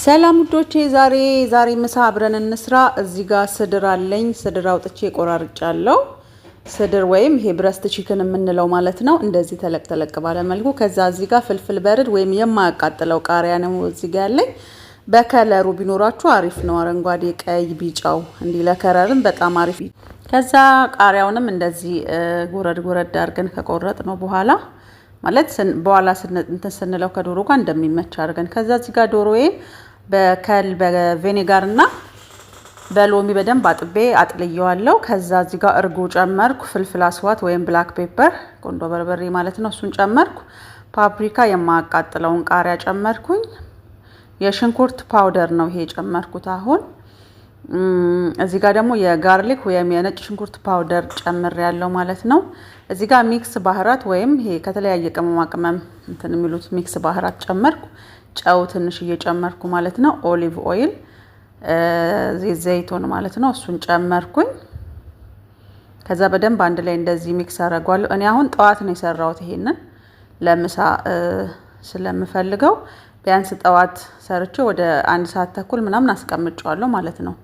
ሰላም ውዶቼ ዛሬ ምሳ አብረን እንስራ። እዚህ ጋር ስድር አለኝ። ስድር አውጥቼ ቆራርጫለሁ። ስድር ወይም ይሄ ብረስት ቺክን የምንለው ማለት ነው። እንደዚህ ተለቅ ባለ መልኩ። ከዛ እዚህ ጋር ፍልፍል በርድ ወይም የማያቃጥለው ቃሪያ ነው እዚህ ጋር ያለኝ። በከለሩ ቢኖራችሁ አሪፍ ነው። አረንጓዴ፣ ቀይ፣ ቢጫው እንዲህ ለከረርም በጣም አሪፍ። ከዛ ቃሪያውንም እንደዚህ ጎረድ አድርገን ከቆረጥ ነው በኋላ ማለት በኋላ ስንለው ከዶሮ ጋር እንደሚመች አድርገን ከዛ እዚህ ጋር ዶሮዬ በቪኔጋር እና በሎሚ በደንብ አጥቤ አጥልየዋለሁ። ከዛ እዚህ ጋር እርጎ ጨመርኩ፣ ፍልፍል አስዋት ወይም ብላክ ፔፐር ቆንዶ በርበሬ ማለት ነው፣ እሱን ጨመርኩ። ፓፕሪካ የማያቃጥለውን ቃሪያ ጨመርኩኝ። የሽንኩርት ፓውደር ነው ይሄ ጨመርኩት አሁን። እዚህ ጋር ደግሞ የጋርሊክ ወይም የነጭ ሽንኩርት ፓውደር ጨምር ያለው ማለት ነው። እዚህ ጋር ሚክስ ባህራት ወይም ይሄ ከተለያየ ቅመማ ቅመም እንትን የሚሉት ሚክስ ባህራት ጨመርኩ። ጨው ትንሽ እየጨመርኩ ማለት ነው። ኦሊቭ ኦይል ዘይቱን ማለት ነው፣ እሱን ጨመርኩኝ። ከዛ በደንብ አንድ ላይ እንደዚህ ሚክስ አደርጋለሁ። እኔ አሁን ጠዋት ነው የሰራሁት ይሄንን ለምሳ ስለምፈልገው ቢያንስ ጠዋት ሰርቼ ወደ 1 ሰዓት ተኩል ምናምን አስቀምጫለሁ ማለት ነው።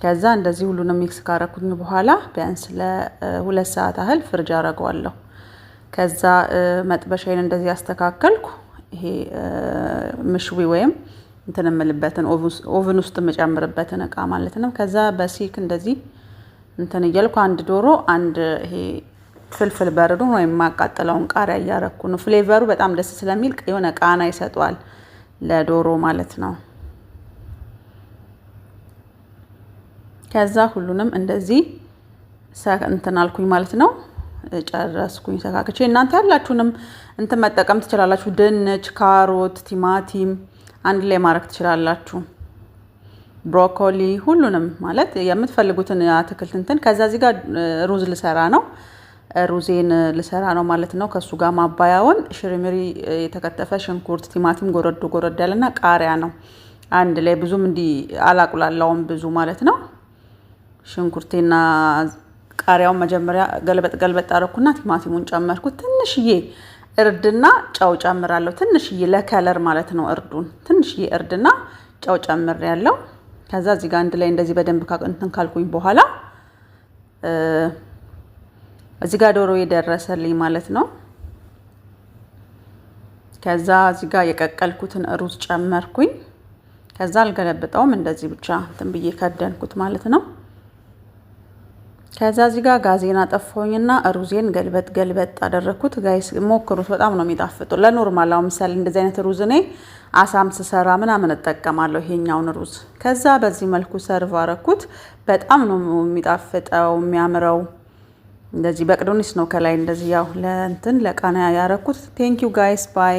ከዛ እንደዚህ ሁሉንም ሚክስ ካረኩኝ በኋላ ቢያንስ ለ2 ሰዓት ያህል ፍርጅ አደርገዋለሁ። ከዛ መጥበሻዬን እንደዚህ አስተካከልኩ። ይሄ ምሽዊ ወይም እንትን እምልበትን ኦቨን ውስጥ የምጨምርበትን እቃ ማለት ነው። ከዛ በሲክ እንደዚህ እንትን እያልኩ አንድ ዶሮ አንድ ይሄ ፍልፍል በርዱ ወይም ማቃጠለውን ቃሪያ እያረኩ ነው። ፍሌቨሩ በጣም ደስ ስለሚል የሆነ ቃና ይሰጣል ለዶሮ ማለት ነው። ከዛ ሁሉንም እንደዚህ እንትን አልኩኝ ማለት ነው። ጨረስኩኝ ሰካክቼ። እናንተ ያላችሁንም እንትን መጠቀም ትችላላችሁ። ድንች፣ ካሮት፣ ቲማቲም አንድ ላይ ማድረግ ትችላላችሁ። ብሮኮሊ፣ ሁሉንም ማለት የምትፈልጉትን አትክልት እንትን። ከዛ እዚህ ጋር ሩዝ ልሰራ ነው። ሩዜን ልሰራ ነው ማለት ነው። ከሱ ጋር ማባያውን ሽርምሪ የተከተፈ ሽንኩርት፣ ቲማቲም ጎረድ ያለና ቃሪያ ነው አንድ ላይ። ብዙም እንዲህ አላቁላላውም ብዙ ማለት ነው። ሽንኩርቴና ቃሪያውን መጀመሪያ ገልበጥ አደረኩና ቲማቲሙን ጨመርኩት። ትንሽዬ እርድና ጨው ጨምራለሁ። ትንሽዬ ለከለር ማለት ነው። እርዱን ትንሽዬ እርድና ጨው ጨምሬያለሁ። ከዛ እዚህ ጋር አንድ ላይ እንደዚህ በደንብ እንትን ካልኩኝ በኋላ እዚህ ጋር ዶሮ የደረሰልኝ ማለት ነው። ከዛ እዚህ ጋር የቀቀልኩትን ሩዝ ጨመርኩኝ። ከዛ አልገለብጠውም እንደዚህ ብቻ እንትን ብዬ ከደንኩት ማለት ነው። ከዛ እዚህ ጋር ጋዜና ጠፋውኝና ሩዜን ገልበጥ አደረኩት። ጋይስ ሞክሩት፣ በጣም ነው የሚጣፍጠው። ለኖርማል አሁን ምሳሌ እንደዚህ አይነት ሩዝ እኔ አሳም ስሰራ ምናምን እጠቀማለሁ ይሄኛውን ሩዝ። ከዛ በዚህ መልኩ ሰርቭ አረኩት። በጣም ነው የሚጣፍጠው የሚያምረው። እንደዚህ በቅዶኒስ ነው ከላይ እንደዚህ ያው ለቃና ያረኩት። ቴንክ ዩ ጋይስ ባይ